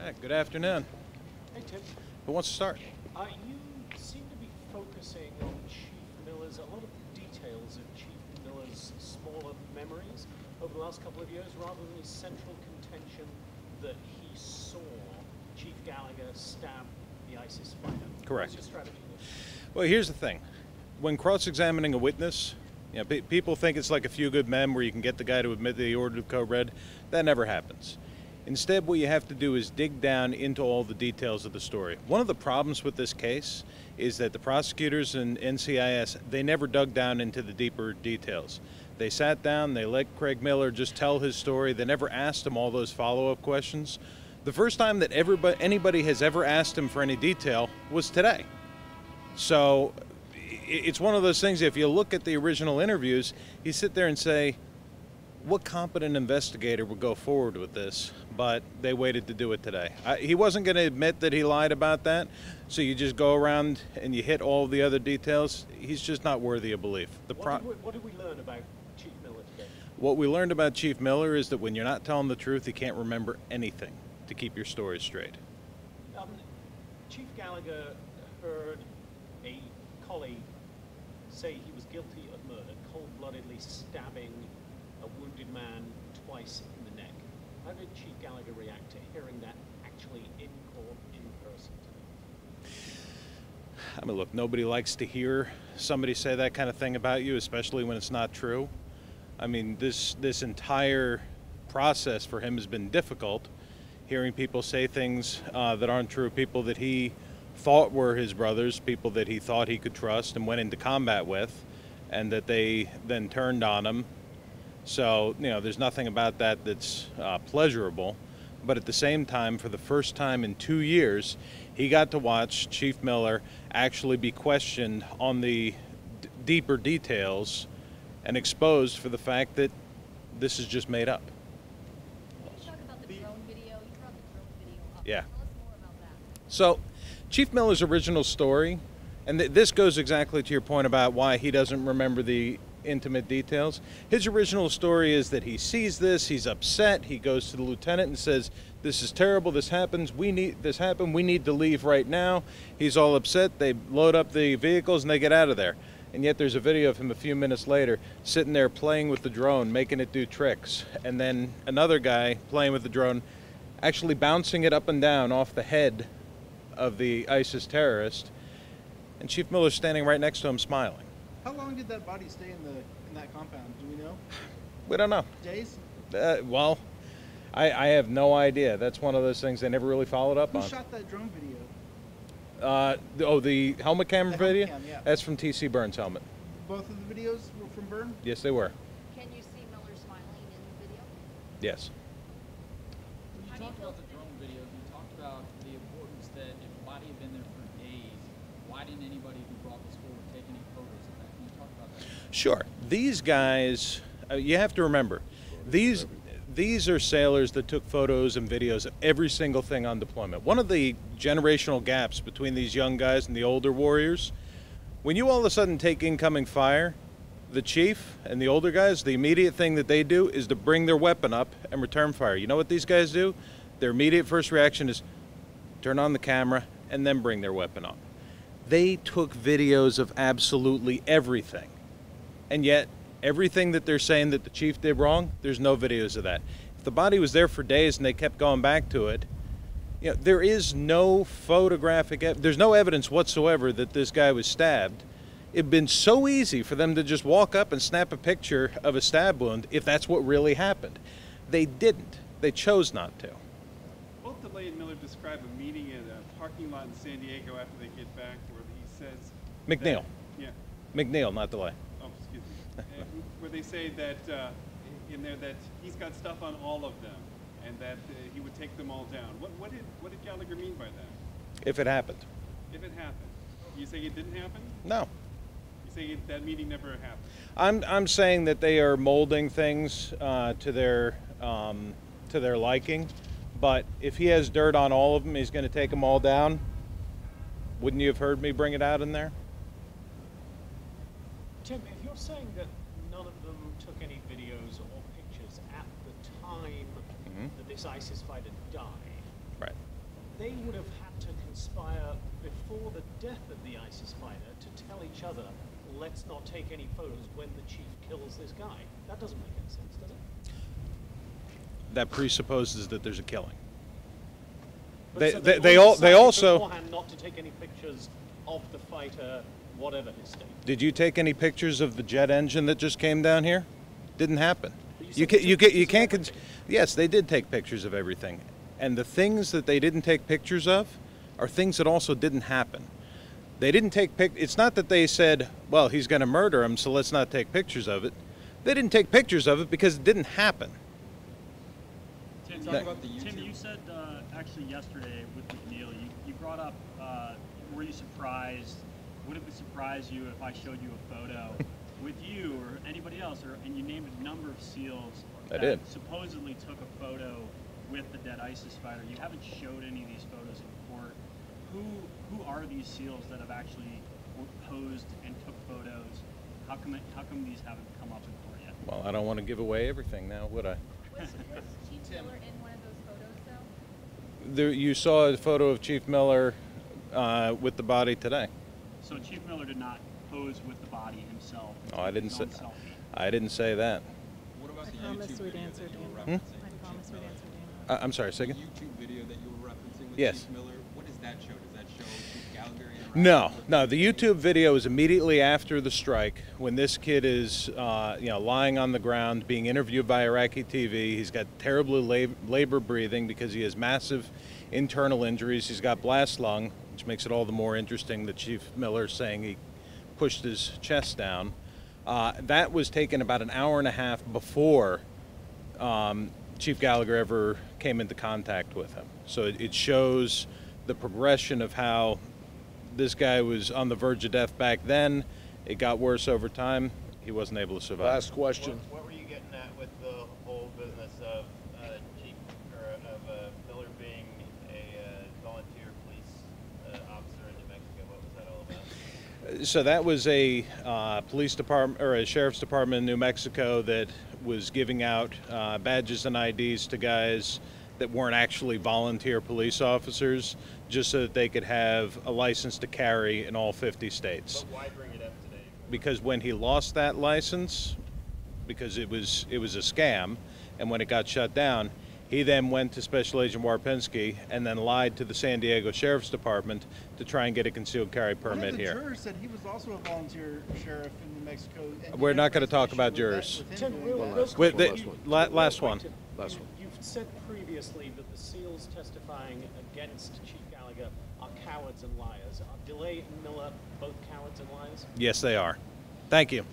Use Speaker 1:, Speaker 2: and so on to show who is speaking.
Speaker 1: right, good afternoon.
Speaker 2: Hey, Tim.
Speaker 1: Who wants to start?
Speaker 2: You seem to be focusing on Chief Miller's, a lot of details of Chief Miller's smaller memories over the last couple of years, rather than his central contention that he saw Chief Gallagher stab the ISIS fighter.
Speaker 1: Correct.
Speaker 2: What's your strategy there?
Speaker 1: Well, here's the thing. When cross-examining a witness, people think it's like A Few Good Men where you can get the guy to admit that he ordered code red. That never happens. Instead, what you have to do is dig down into all the details of the story. One of the problems with this case is that the prosecutors and NCIS, they never dug down into the deeper details. They sat down, they let Craig Miller just tell his story. They never asked him all those follow-up questions. The first time that anybody has ever asked him for any detail was today. So it's one of those things, if you look at the original interviews, you sit there and say, what competent investigator would go forward with this? But they waited to do it today. He wasn't going to admit that he lied about that, so you just go around and you hit all the other details. He's just not worthy of belief.
Speaker 2: What did we learn about Chief Miller today?
Speaker 1: What we learned about Chief Miller is that when you're not telling the truth, you can't remember anything to keep your story straight.
Speaker 2: Chief Gallagher heard a colleague say he was guilty of murder, cold-bloodedly stabbing a wounded man twice in the neck. How did Chief Gallagher react to hearing that actually in court, in person?
Speaker 1: I mean, look, nobody likes to hear somebody say that kind of thing about you, especially when it's not true. I mean, this entire process for him has been difficult, hearing people say things that aren't true, people that he thought were his brothers, people that he thought he could trust and went into combat with, and that they then turned on him. So, there's nothing about that that's pleasurable. But at the same time, for the first time in 2 years, he got to watch Chief Miller actually be questioned on the deeper details and exposed for the fact that this is just made up.
Speaker 3: Can you talk about the drone video? You brought the drone video up.
Speaker 1: Yeah.
Speaker 3: Tell us more about that.
Speaker 1: So, Chief Miller's original story, and this goes exactly to your point about why he doesn't remember the intimate details. His original story is that he sees this, he's upset, he goes to the lieutenant and says, this is terrible, this happens, we need to leave right now. He's all upset, they load up the vehicles and they get out of there. And yet there's a video of him a few minutes later sitting there playing with the drone, making it do tricks. And then another guy playing with the drone, actually bouncing it up and down off the head of the ISIS terrorist. And Chief Miller's standing right next to him smiling.
Speaker 4: How long did that body stay in that compound? Do we know?
Speaker 1: We don't know.
Speaker 4: Days?
Speaker 1: Well, I have no idea. That's one of those things they never really followed up on.
Speaker 4: Who shot that drone video?
Speaker 1: The helmet camera video?
Speaker 4: Helmet cam, yeah.
Speaker 1: That's from T.C. Burns' helmet.
Speaker 4: Both of the videos were from Byrne?
Speaker 1: Yes, they were.
Speaker 3: Can you see Miller smiling in the video?
Speaker 1: Yes.
Speaker 5: When you talked about the drone video, you talked about the importance that if the body had been there for days, why didn't anybody who brought this forward take any photos of that? Can you talk about that?
Speaker 1: Sure. These guys, you have to remember, these are sailors that took photos and videos of every single thing on deployment. One of the generational gaps between these young guys and the older warriors, when you all of a sudden take incoming fire, the chief and the older guys, the immediate thing that they do is to bring their weapon up and return fire. You know what these guys do? Their immediate first reaction is turn on the camera and then bring their weapon up. They took videos of absolutely everything. And yet, everything that they're saying that the chief did wrong, there's no videos of that. If the body was there for days and they kept going back to it, there is no photographic, there's no evidence whatsoever that this guy was stabbed. It'd been so easy for them to just walk up and snap a picture of a stab wound if that's what really happened. They didn't. They chose not to.
Speaker 6: Both DeLay and Miller describe a meeting at a parking lot in San Diego after they get back where he says...
Speaker 1: McNeil.
Speaker 6: Yeah.
Speaker 1: McNeil, not DeLay.
Speaker 6: Oh, excuse me. Where they say that in there that he's got stuff on all of them and that he would take them all down. What did Gallagher mean by that?
Speaker 1: If it happened.
Speaker 6: If it happened. You saying it didn't happen?
Speaker 1: No.
Speaker 6: You saying that meeting never happened?
Speaker 1: I'm saying that they are molding things to their liking, but if he has dirt on all of them, he's going to take them all down. Wouldn't you have heard me bring it out in there?
Speaker 2: Tim, if you're saying that none of them took any videos or pictures at the time that this ISIS fighter died,
Speaker 1: Right.
Speaker 2: they would have had to conspire before the death of the ISIS fighter to tell each other, let's not take any photos when the chief kills this guy. That doesn't make any sense, does it?
Speaker 1: That presupposes that there's a killing.
Speaker 2: But so
Speaker 1: They
Speaker 2: decided
Speaker 1: also.
Speaker 2: beforehand not to take any pictures of the fighter, whatever his state.
Speaker 1: Did you take any pictures of the jet engine that just came down here? Didn't happen.
Speaker 2: But
Speaker 1: You
Speaker 2: said
Speaker 1: can,
Speaker 2: they
Speaker 1: you
Speaker 2: took
Speaker 1: can, you
Speaker 2: pictures of
Speaker 1: can't.
Speaker 2: everything.
Speaker 1: Yes, they did take pictures of everything, and the things that they didn't take pictures of are things that also didn't happen. They didn't take It's not that they said, "Well, he's going to murder him, so let's not take pictures of it." They didn't take pictures of it because it didn't happen.
Speaker 5: Tim,
Speaker 1: That-
Speaker 5: Tim, you said actually yesterday with McNeil, you brought up, were you surprised? Would it surprise you if I showed you a photo with you or anybody else, and you named a number of SEALs
Speaker 1: I
Speaker 5: that
Speaker 1: did.
Speaker 5: supposedly took a photo with the dead ISIS fighter? You haven't showed any of these photos in court. Who are these SEALs that have actually posed and took photos? How come these haven't come up in court yet?
Speaker 1: Well, I don't want to give away everything now, would I?
Speaker 3: Was Chief Miller in one of those photos, though?
Speaker 1: You saw a photo of Chief Miller with the body today.
Speaker 5: So Chief Miller did not pose with the body himself.
Speaker 1: No, I didn't
Speaker 5: His
Speaker 1: say.
Speaker 5: own selfie.
Speaker 1: I didn't say that.
Speaker 7: What about the
Speaker 8: promised
Speaker 7: YouTube
Speaker 8: we'd
Speaker 7: video
Speaker 8: answer
Speaker 7: that you were
Speaker 8: Dana.
Speaker 7: referencing?
Speaker 8: I promise we'd answer Dana.
Speaker 1: I'm sorry, say
Speaker 7: The
Speaker 1: again?
Speaker 7: YouTube video that you were referencing with
Speaker 1: Yes.
Speaker 7: Chief Miller, what does that show? Does that show Chief Gallagher
Speaker 1: No, no. The YouTube video is immediately after the strike when this kid is, lying on the ground being interviewed by Iraqi TV. He's got terribly labor breathing because he has massive internal injuries. He's got blast lung, which makes it all the more interesting that Chief Miller's saying he pushed his chest down. That was taken about an hour and a half before Chief Gallagher ever came into contact with him. So it shows the progression of how this guy was on the verge of death back then. It got worse over time. He wasn't able to survive.
Speaker 9: Last question.
Speaker 10: What were you getting at with the whole business of Miller being a volunteer police officer in New Mexico? What was that all about?
Speaker 1: So that was a police department or a sheriff's department in New Mexico that was giving out badges and IDs to guys that weren't actually volunteer police officers, just so that they could have a license to carry in all 50 states.
Speaker 10: But why bring it up today?
Speaker 1: Because when he lost that license, because it was a scam, and when it got shut down, he then went to Special Agent Warpinski and then lied to the San Diego Sheriff's Department to try and get a concealed carry permit
Speaker 4: One of the
Speaker 1: here.
Speaker 4: jurors said he was also a volunteer sheriff in New Mexico. and
Speaker 1: We're
Speaker 4: he
Speaker 1: not
Speaker 4: had
Speaker 1: gonna talk
Speaker 4: issue
Speaker 1: about
Speaker 4: with that-
Speaker 1: jurors.
Speaker 4: with him
Speaker 2: Tim,
Speaker 4: doing
Speaker 2: real,
Speaker 4: that.
Speaker 2: real
Speaker 9: last
Speaker 2: quick,
Speaker 1: Wait,
Speaker 9: last one.
Speaker 1: last one.
Speaker 2: Tim,
Speaker 9: Last one.
Speaker 2: You've said previously that the SEALs testifying against Chief Gallagher are cowards and liars. Are DeLay and Miller both cowards and liars?
Speaker 1: Yes, they are. Thank you.